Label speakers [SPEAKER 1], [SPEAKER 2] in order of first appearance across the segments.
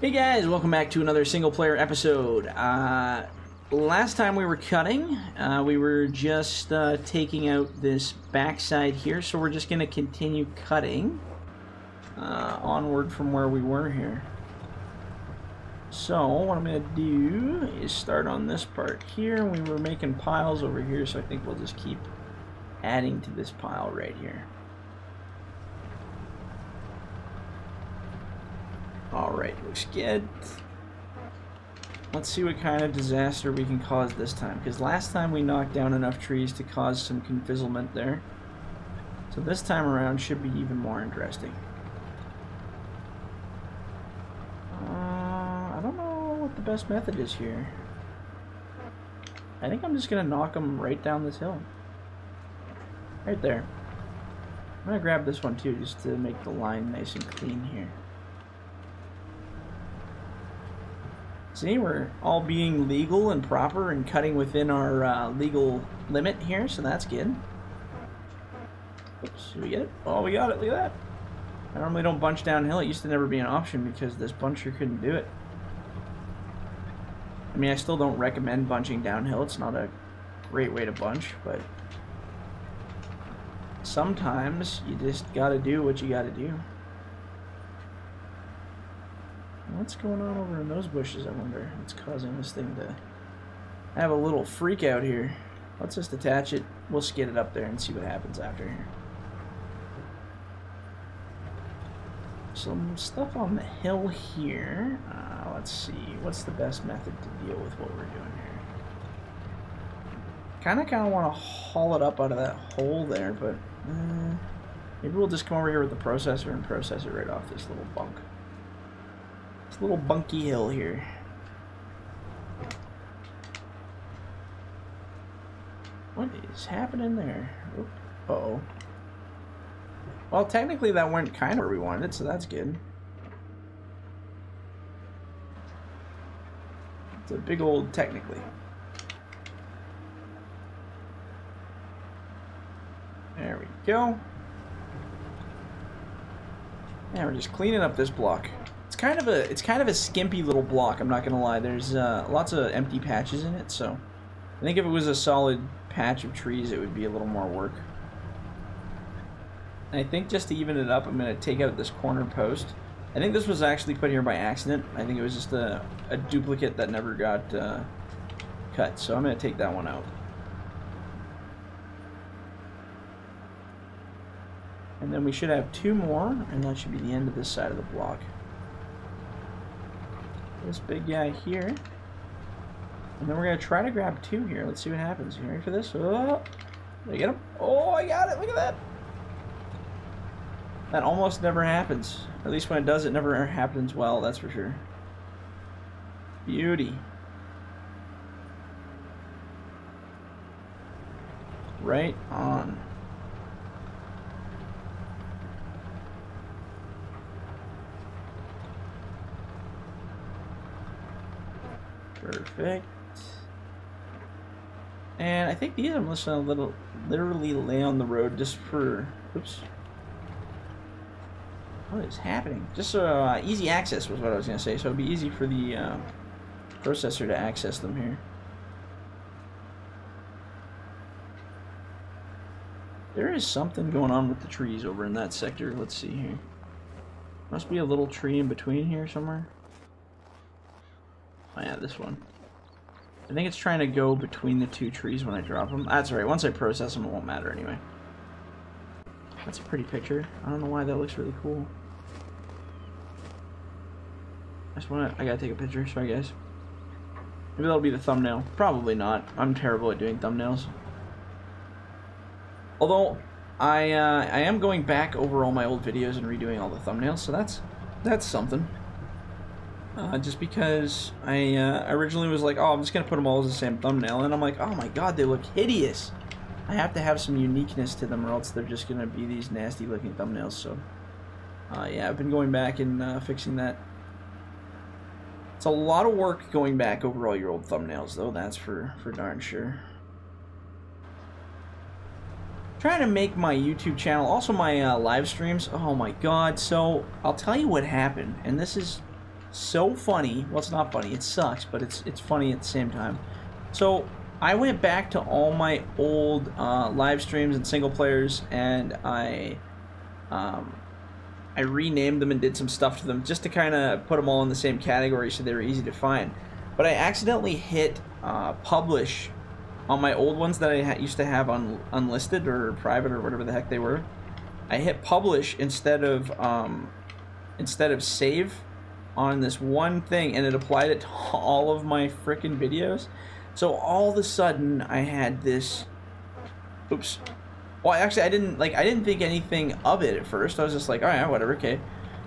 [SPEAKER 1] Hey guys, welcome back to another single player episode. Last time we were cutting, we were just taking out this backside here, so we're just going to continue cutting onward from where we were here. So what I'm going to do is start on this part here. We were making piles over here, so I think we'll just keep adding to this pile right here. Alright, looks good. Let's see what kind of disaster we can cause this time, because last time we knocked down enough trees to cause some confizzlement there. So this time around should be even more interesting. I don't know what the best method is here. I think I'm just going to knock them right down this hill. Right there. I'm going to grab this one too, just to make the line nice and clean here. See, we're all being legal and proper and cutting within our legal limit here, so that's good. Oops, did we get it? Oh, we got it, look at that. I normally don't bunch downhill. It used to never be an option because this buncher couldn't do it. I mean, I still don't recommend bunching downhill. It's not a great way to bunch, but sometimes you just gotta do what you gotta do. What's going on over in those bushes, I wonder? What's causing this thing to have a little freak out here? Let's just attach it. We'll skid it up there and see what happens after here. Some stuff on the hill here. Let's see. What's the best method to deal with what we're doing here? Kind of want to haul it up out of that hole there, but maybe we'll just come over here with the processor and process it right off this little bunk. This little bunky hill here. What is happening there? Oop. Uh-oh. Well, technically that went kind of where we wanted, so that's good. It's a big old technically. There we go. And we're just cleaning up this block. It's kind of a skimpy little block, I'm not gonna lie. There's lots of empty patches in it, so I think if it was a solid patch of trees it would be a little more work. And I think just to even it up, I'm gonna take out this corner post. I think this was actually put here by accident. I think it was just a duplicate that never got cut, so I'm gonna take that one out. And then we should have two more, and that should be the end of this side of the block. This big guy here. And then we're going to try to grab two here. Let's see what happens. You ready for this? Oh, did I get him? Oh, I got it. Look at that. That almost never happens. At least when it does, it never happens well, that's for sure. Beauty. Right on. Perfect. And I think these I'm just gonna literally lay on the road just for, oops. What is happening? Just so easy access was what I was gonna say. So it'd be easy for the processor to access them here. There is something going on with the trees over in that sector. Let's see here. Must be a little tree in between here somewhere. Oh yeah, this one. I think it's trying to go between the two trees when I drop them. That's right, once I process them it won't matter anyway. That's a pretty picture. I don't know why that looks really cool. I gotta take a picture, sorry guys. Maybe that'll be the thumbnail. Probably not. I'm terrible at doing thumbnails. Although, I am going back over all my old videos and redoing all the thumbnails, so that's something. Just because I originally was like, oh, I'm just going to put them all as the same thumbnail, and I'm like, oh my god, they look hideous. I have to have some uniqueness to them or else they're just going to be these nasty looking thumbnails, so yeah, I've been going back and fixing that. It's a lot of work going back over all your old thumbnails, though, that's for darn sure. Trying to make my YouTube channel, also my live streams, oh my god, so I'll tell you what happened, and this is so funny. Well, it's not funny. It sucks, but it's funny at the same time. So I went back to all my old live streams and single players, and I renamed them and did some stuff to them just to kind of put them all in the same category so they were easy to find. But I accidentally hit publish on my old ones that I used to have on unlisted or private or whatever the heck they were. I hit publish instead of save on this one thing, and it applied it to all of my frickin' videos. So all of a sudden I had this, oops. Well, actually I didn't think anything of it at first. I was just like, all right, whatever, okay.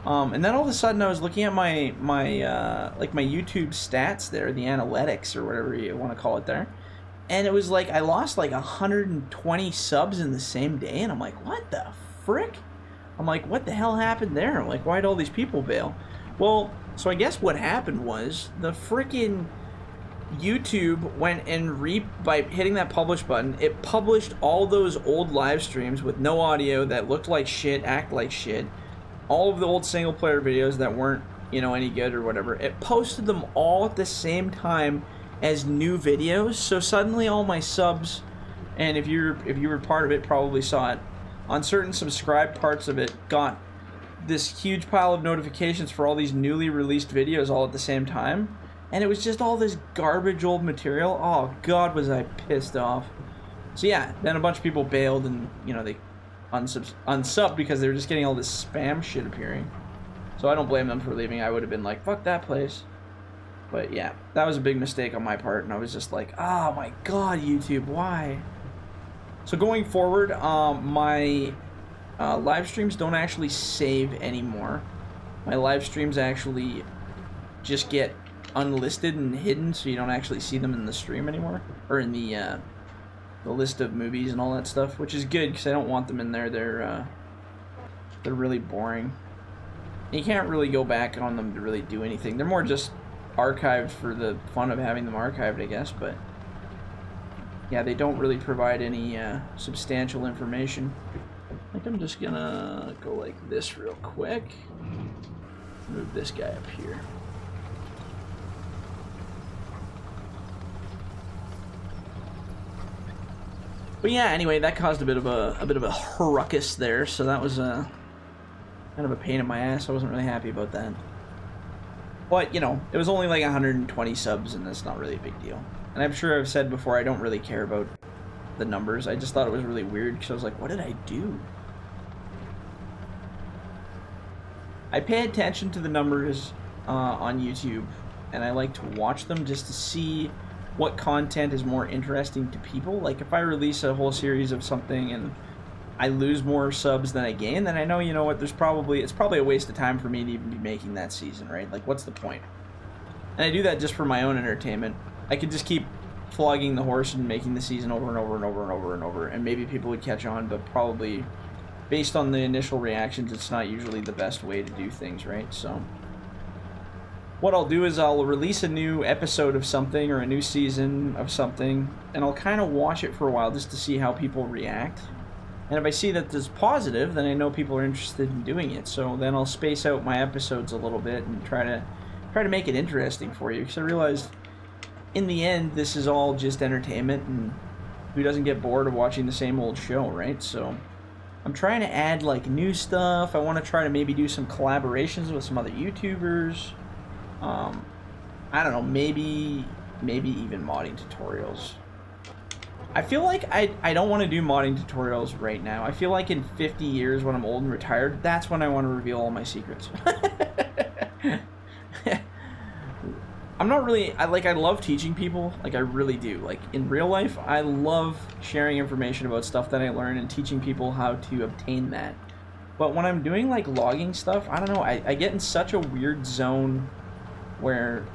[SPEAKER 1] And then all of a sudden I was looking at my YouTube stats there, the analytics or whatever you want to call it there. And it was like I lost like 120 subs in the same day, and I'm like, what the frick? I'm like, what the hell happened there? I'm like, why'd all these people bail? Well, so I guess what happened was the frickin' YouTube went and by hitting that publish button, it published all those old live streams with no audio that looked like shit, act like shit, all of the old single player videos that weren't, you know, any good or whatever. It posted them all at the same time as new videos. So suddenly all my subs, and if you were part of it, probably saw it on certain subscribed parts of it, got this huge pile of notifications for all these newly released videos all at the same time. And it was just all this garbage old material. Oh god, was I pissed off. So yeah, then a bunch of people bailed, and you know, they unsubbed because they were just getting all this spam shit appearing. So I don't blame them for leaving. I would have been like, fuck that place. But yeah, that was a big mistake on my part, and I was just like, oh my god, YouTube, why? So going forward, my live streams don't actually save anymore. My live streams actually just get unlisted and hidden, so you don't actually see them in the stream anymore, or in the list of movies and all that stuff, which is good because I don't want them in there. They're really boring. And you can't really go back on them to really do anything. They're more just archived for the fun of having them archived, I guess, but yeah, they don't really provide any substantial information. I think I'm just gonna go like this real quick. Move this guy up here. But yeah, anyway, that caused a bit of a ruckus there, so that was kind of a pain in my ass. I wasn't really happy about that. But, you know, it was only like 120 subs, and that's not really a big deal. And I'm sure I've said before, I don't really care about the numbers. I just thought it was really weird, because I was like, what did I do? I pay attention to the numbers on YouTube, and I like to watch them just to see what content is more interesting to people. Like, if I release a whole series of something and I lose more subs than I gain, then I know, you know what, it's probably a waste of time for me to even be making that season, right? Like, what's the point? And I do that just for my own entertainment. I could just keep flogging the horse and making the season over and over and over and over and over, and maybe people would catch on, but probably, based on the initial reactions, it's not usually the best way to do things, right? So what I'll do is I'll release a new episode of something or a new season of something, and I'll kind of watch it for a while just to see how people react. And if I see that it's positive, then I know people are interested in doing it. So then I'll space out my episodes a little bit and try to make it interesting for you. Because I realized in the end, this is all just entertainment, and who doesn't get bored of watching the same old show, right? So I'm trying to add like new stuff. I want to try to maybe do some collaborations with some other YouTubers. I don't know, maybe even modding tutorials. I feel like I don't want to do modding tutorials right now. I feel like in 50 years when I'm old and retired, that's when I want to reveal all my secrets. I'm not really, I love teaching people, like I really do. Like in real life, I love sharing information about stuff that I learn and teaching people how to obtain that. But when I'm doing like logging stuff, I don't know, I get in such a weird zone where,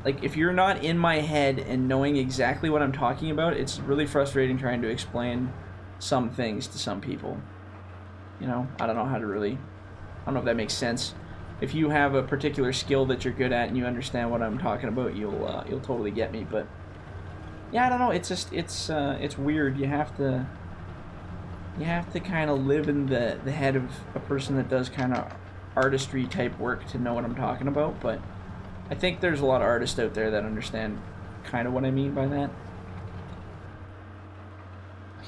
[SPEAKER 1] like, if you're not in my head and knowing exactly what I'm talking about, it's really frustrating trying to explain some things to some people. You know, I don't know how to really, I don't know if that makes sense. If you have a particular skill that you're good at and you understand what I'm talking about, you'll totally get me. But yeah, I don't know. It's just it's weird. You have to kind of live in the head of a person that does kind of artistry type work to know what I'm talking about, but I think there's a lot of artists out there that understand kind of what I mean by that.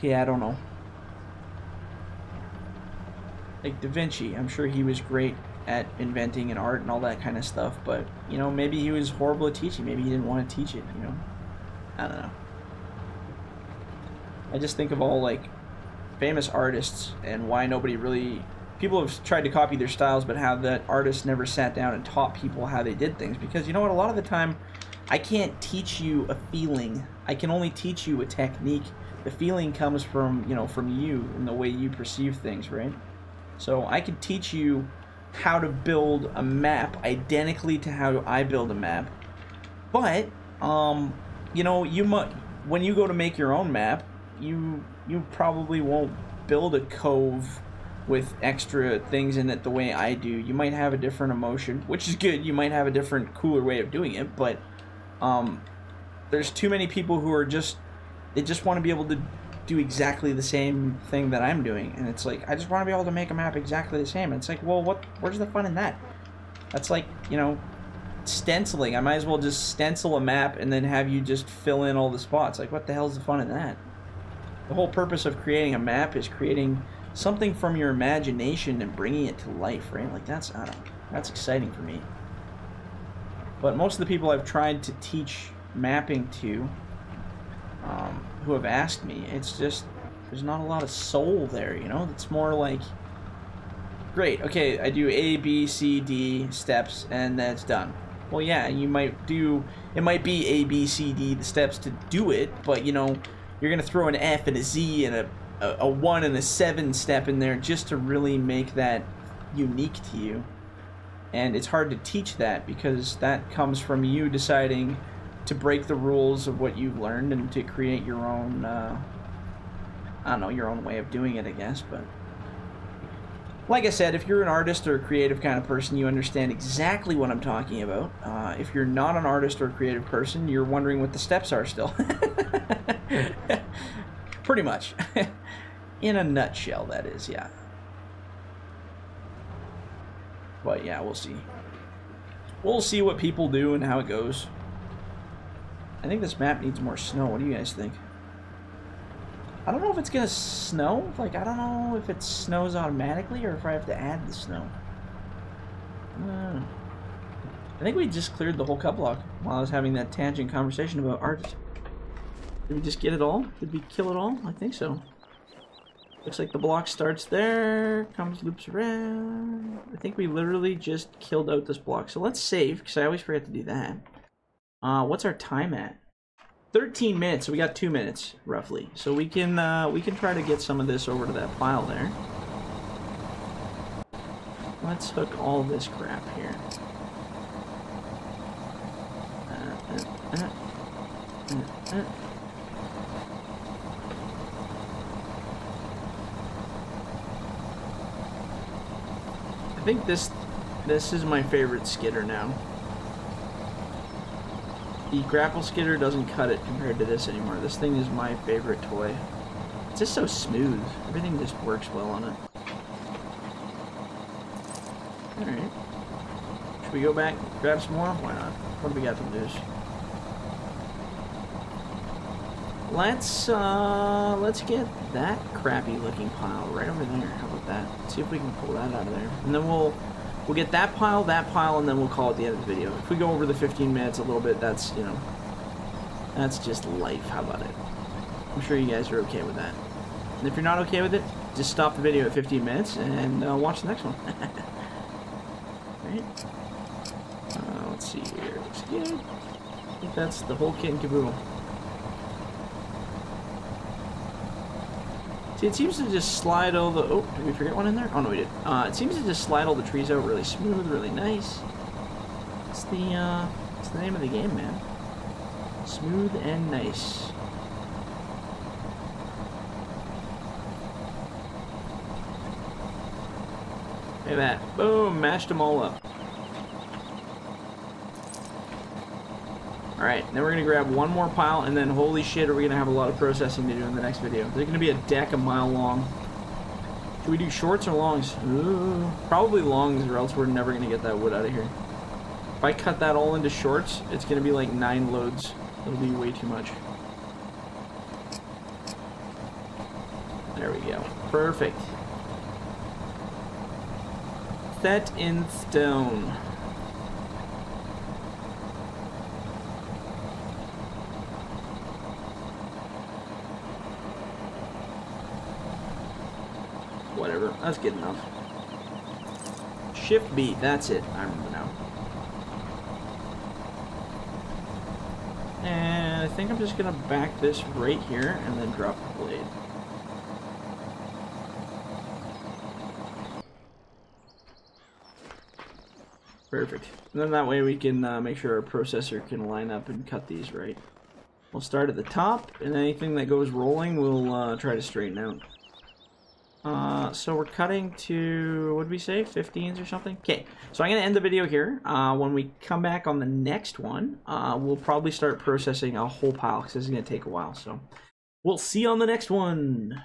[SPEAKER 1] Yeah, I don't know. Like Da Vinci, I'm sure he was great at inventing and art and all that kind of stuff, but, you know, maybe he was horrible at teaching. Maybe he didn't want to teach it, you know? I don't know. I just think of all, like, famous artists and why nobody really... People have tried to copy their styles, but how that artist never sat down and taught people how they did things. Because, you know what, a lot of the time, I can't teach you a feeling. I can only teach you a technique. The feeling comes from, you know, from you and the way you perceive things, right? So I could teach you how to build a map identically to how I build a map. But, you know, when you go to make your own map, you probably won't build a cove with extra things in it the way I do. You might have a different emotion, which is good. You might have a different, cooler way of doing it, but there's too many people who are they just want to be able to do exactly the same thing that I'm doing, and it's like, I just want to be able to make a map exactly the same. And it's like, well, where's the fun in that? That's like, you know, stenciling. I might as well just stencil a map and then have you just fill in all the spots. Like, what the hell's the fun in that? The whole purpose of creating a map is creating something from your imagination and bringing it to life, right? Like, that's, I don't know, that's exciting for me. But most of the people I've tried to teach mapping to, who have asked me, it's just, there's not a lot of soul there, you know? It's more like, great, okay, I do A, B, C, D steps, and that's done. Well, yeah, you might do, it might be A, B, C, D, the steps to do it, but, you know, you're going to throw an F and a Z and a 1 and a 7 step in there just to really make that unique to you. And it's hard to teach that because that comes from you deciding to break the rules of what you've learned and to create your own, I don't know, your own way of doing it, I guess. But like I said, if you're an artist or a creative kind of person, you understand exactly what I'm talking about. If you're not an artist or a creative person, you're wondering what the steps are still. Pretty much. In a nutshell, that is, yeah. But yeah, we'll see. We'll see what people do and how it goes. I think this map needs more snow. What do you guys think? I don't know if it's gonna snow. Like, I don't know if it snows automatically or if I have to add the snow. I think we just cleared the whole cut block while I was having that tangent conversation about art. Did we just get it all? Did we kill it all? I think so. Looks like the block starts there, comes, loops around. I think we literally just killed out this block. So let's save, because I always forget to do that. What's our time at? 13 minutes, so we got 2 minutes, roughly. So we can try to get some of this over to that pile there. Let's hook all this crap here. I think this is my favorite skidder now. The grapple skidder doesn't cut it compared to this anymore. This thing is my favorite toy. It's just so smooth. Everything just works well on it. Alright. Should we go back, grab some more? Why not? What do we got to lose? Let's get that crappy looking pile right over there. How about that? Let's see if we can pull that out of there. And then we'll get that pile, and then we'll call it the end of the video. If we go over the 15 minutes a little bit, that's, you know, that's just life. How about it? I'm sure you guys are okay with that. And if you're not okay with it, just stop the video at 15 minutes and watch the next one. Right? Let's see here. Looks good. I think that's the whole kit and caboodle. See, it seems to just slide all the... Oh, did we forget one in there? Oh, no, we did. It seems to just slide all the trees out really smooth, really nice. It's the name of the game, man. Smooth and nice. Look at that. Boom, mashed them all up. Alright, then we're going to grab one more pile, and then holy shit, are we going to have a lot of processing to do in the next video. There's going to be a deck a mile long. Should we do shorts or longs? Ooh, probably longs, or else we're never gonna get that wood out of here. If I cut that all into shorts, it's gonna be like 9 loads. It'll be way too much. There we go. Perfect. Set in stone. Whatever, that's good enough. Shift B, that's it. I remember now. And I think I'm just gonna back this right here and then drop the blade. Perfect. And then that way we can make sure our processor can line up and cut these right. We'll start at the top, and anything that goes rolling we'll try to straighten out. So we're cutting to, what did we say, 15s or something? Okay, so I'm going to end the video here. When we come back on the next one, we'll probably start processing a whole pile, because this is going to take a while. So we'll see you on the next one.